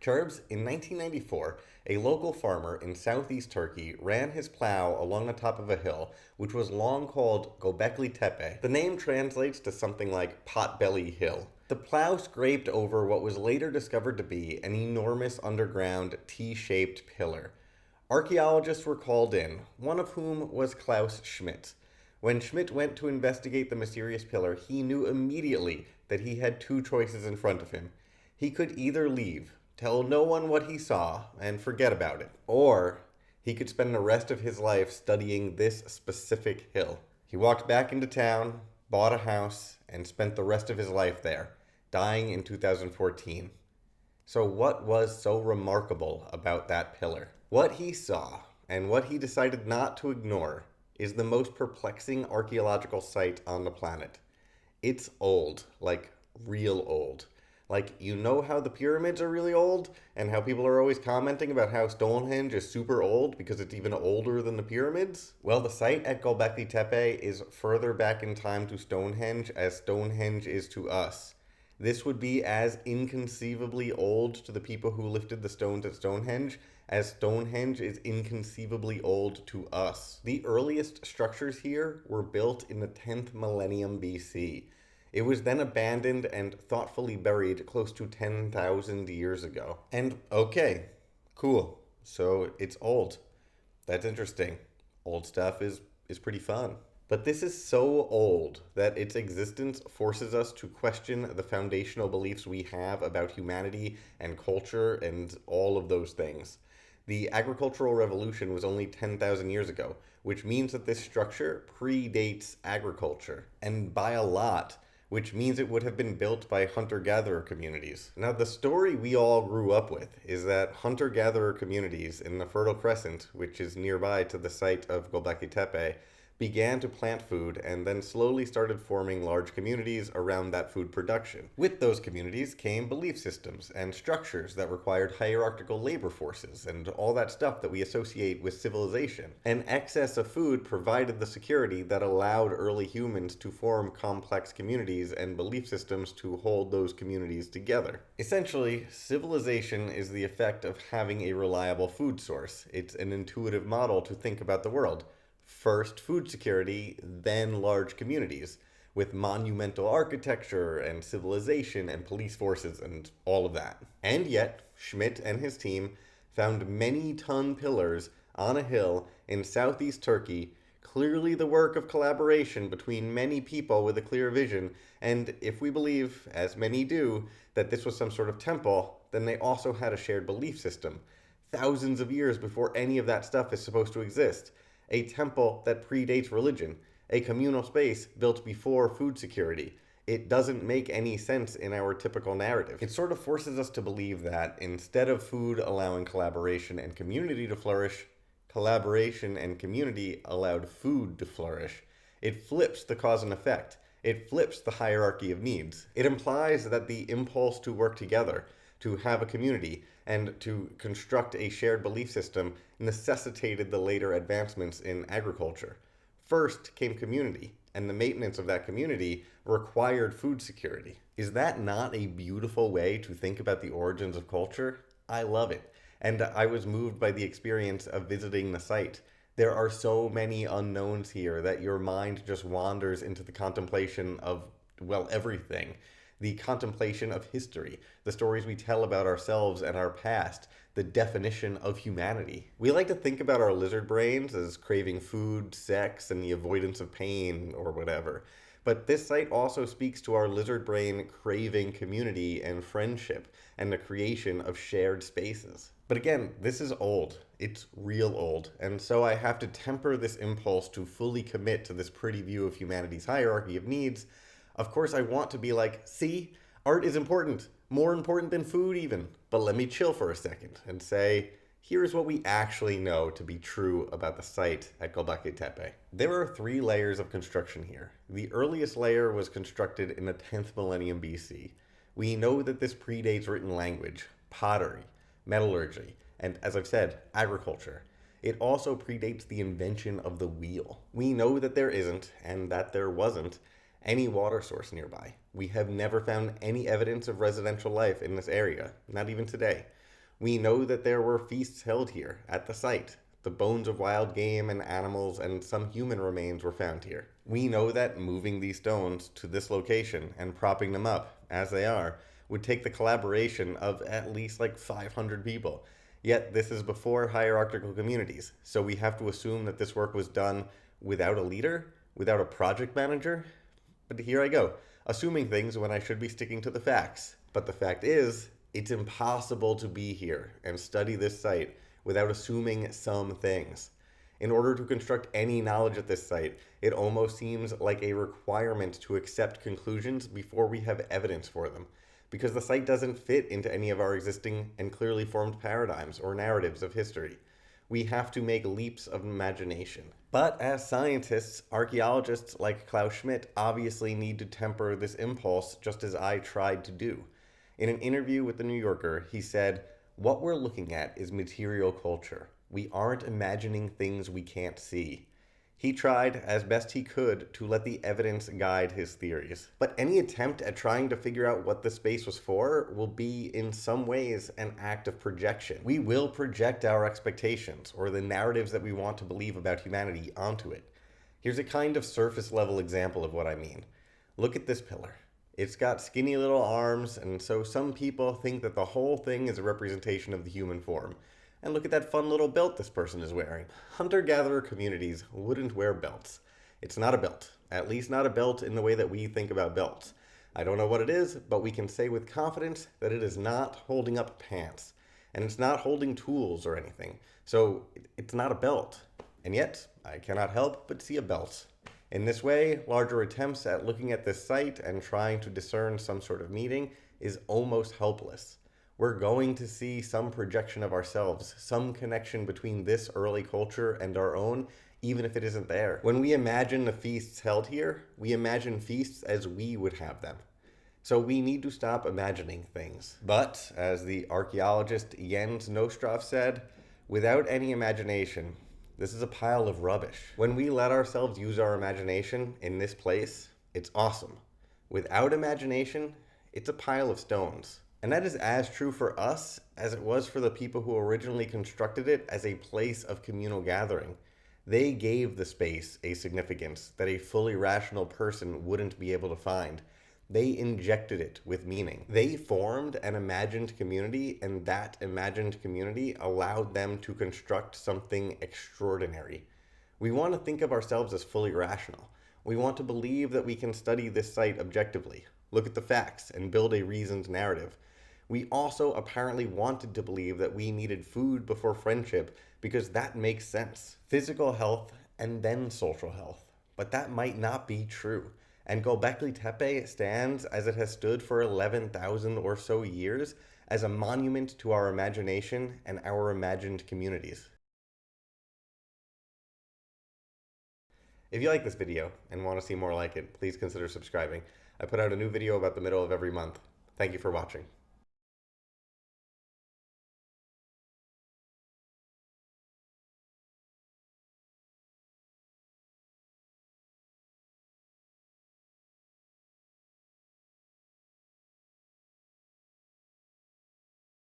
Churbs, in 1994, a local farmer in southeast Turkey ran his plow along the top of a hill, which was long called Göbekli Tepe. The name translates to something like Potbelly Hill. The plow scraped over what was later discovered to be an enormous underground T-shaped pillar. Archaeologists were called in, one of whom was Klaus Schmidt. When Schmidt went to investigate the mysterious pillar, he knew immediately that he had two choices in front of him. He could either leave, tell no one what he saw, and forget about it. Or he could spend the rest of his life studying this specific hill. He walked back into town, bought a house, and spent the rest of his life there, dying in 2014. So what was so remarkable about that pillar? What he saw, and what he decided not to ignore, is the most perplexing archaeological site on the planet. It's old, like real old. Like, you know how the pyramids are really old, and how people are always commenting about how Stonehenge is super old because it's even older than the pyramids? Well, the site at Göbekli Tepe is further back in time to Stonehenge as Stonehenge is to us. This would be as inconceivably old to the people who lifted the stones at Stonehenge as Stonehenge is inconceivably old to us. The earliest structures here were built in the 10th millennium BC. It was then abandoned and thoughtfully buried close to 10,000 years ago. And okay, cool. So it's old. That's interesting. Old stuff is pretty fun. But this is so old that its existence forces us to question the foundational beliefs we have about humanity and culture and all of those things. The agricultural revolution was only 10,000 years ago, which means that this structure predates agriculture, and by a lot, which means it would have been built by hunter-gatherer communities. Now, the story we all grew up with is that hunter-gatherer communities in the Fertile Crescent, which is nearby to the site of Göbekli Tepe, began to plant food and then slowly started forming large communities around that food production. With those communities came belief systems and structures that required hierarchical labor forces and all that stuff that we associate with civilization. An excess of food provided the security that allowed early humans to form complex communities and belief systems to hold those communities together. Essentially, civilization is the effect of having a reliable food source. It's an intuitive model to think about the world. First food security, then large communities, with monumental architecture and civilization and police forces and all of that. And yet, Schmidt and his team found many ton pillars on a hill in southeast Turkey, clearly the work of collaboration between many people with a clear vision, and if we believe, as many do, that this was some sort of temple, then they also had a shared belief system, thousands of years before any of that stuff is supposed to exist. A temple that predates religion, a communal space built before food security. It doesn't make any sense in our typical narrative. It sort of forces us to believe that instead of food allowing collaboration and community to flourish, collaboration and community allowed food to flourish. It flips the cause and effect. It flips the hierarchy of needs. It implies that the impulse to work together, to have a community, and to construct a shared belief system necessitated the later advancements in agriculture. First came community, and the maintenance of that community required food security. Is that not a beautiful way to think about the origins of culture? I love it, and I was moved by the experience of visiting the site. There are so many unknowns here that your mind just wanders into the contemplation of, well, everything. The contemplation of history, the stories we tell about ourselves and our past, the definition of humanity. We like to think about our lizard brains as craving food, sex, and the avoidance of pain, or whatever. But this site also speaks to our lizard brain craving community and friendship, and the creation of shared spaces. But again, this is old. It's real old. And so I have to temper this impulse to fully commit to this pretty view of humanity's hierarchy of needs. Of course, I want to be like, see, art is important, more important than food even. But let me chill for a second and say, here's what we actually know to be true about the site at Göbekli Tepe. There are 3 layers of construction here. The earliest layer was constructed in the 10th millennium BC. We know that this predates written language, pottery, metallurgy, and as I've said, agriculture. It also predates the invention of the wheel. We know that there isn't, and that there wasn't, any water source nearby. We have never found any evidence of residential life in this area, not even today. We know that there were feasts held here at the site. The bones of wild game and animals and some human remains were found here. We know that moving these stones to this location and propping them up, as they are, would take the collaboration of at least like 500 people. Yet this is before hierarchical communities, so we have to assume that this work was done without a leader, without a project manager. But here I go, assuming things when I should be sticking to the facts. But the fact is, it's impossible to be here and study this site without assuming some things. In order to construct any knowledge at this site, it almost seems like a requirement to accept conclusions before we have evidence for them, because the site doesn't fit into any of our existing and clearly formed paradigms or narratives of history. We have to make leaps of imagination. But as scientists, archaeologists like Klaus Schmidt obviously need to temper this impulse, just as I tried to do. In an interview with The New Yorker, he said, "What we're looking at is material culture. We aren't imagining things we can't see." He tried, as best he could, to let the evidence guide his theories. But any attempt at trying to figure out what the space was for will be, in some ways, an act of projection. We will project our expectations, or the narratives that we want to believe about humanity, onto it. Here's a kind of surface-level example of what I mean. Look at this pillar. It's got skinny little arms, and so some people think that the whole thing is a representation of the human form. And look at that fun little belt this person is wearing. Hunter-gatherer communities wouldn't wear belts. It's not a belt, at least not a belt in the way that we think about belts. I don't know what it is, but we can say with confidence that it is not holding up pants. And it's not holding tools or anything. So it's not a belt. And yet, I cannot help but see a belt. In this way, larger attempts at looking at this site and trying to discern some sort of meaning is almost helpless. We're going to see some projection of ourselves, some connection between this early culture and our own, even if it isn't there. When we imagine the feasts held here, we imagine feasts as we would have them. So we need to stop imagining things. But, as the archaeologist Jens Nostraf said, without any imagination, this is a pile of rubbish. When we let ourselves use our imagination in this place, it's awesome. Without imagination, it's a pile of stones. And that is as true for us as it was for the people who originally constructed it as a place of communal gathering. They gave the space a significance that a fully rational person wouldn't be able to find. They injected it with meaning. They formed an imagined community, and that imagined community allowed them to construct something extraordinary. We want to think of ourselves as fully rational. We want to believe that we can study this site objectively, look at the facts, and build a reasoned narrative. We also apparently wanted to believe that we needed food before friendship because that makes sense. Physical health and then social health. But that might not be true. And Göbekli Tepe stands, as it has stood for 11,000 or so years, as a monument to our imagination and our imagined communities. If you like this video and want to see more like it, please consider subscribing. I put out a new video about the middle of every month. Thank you for watching.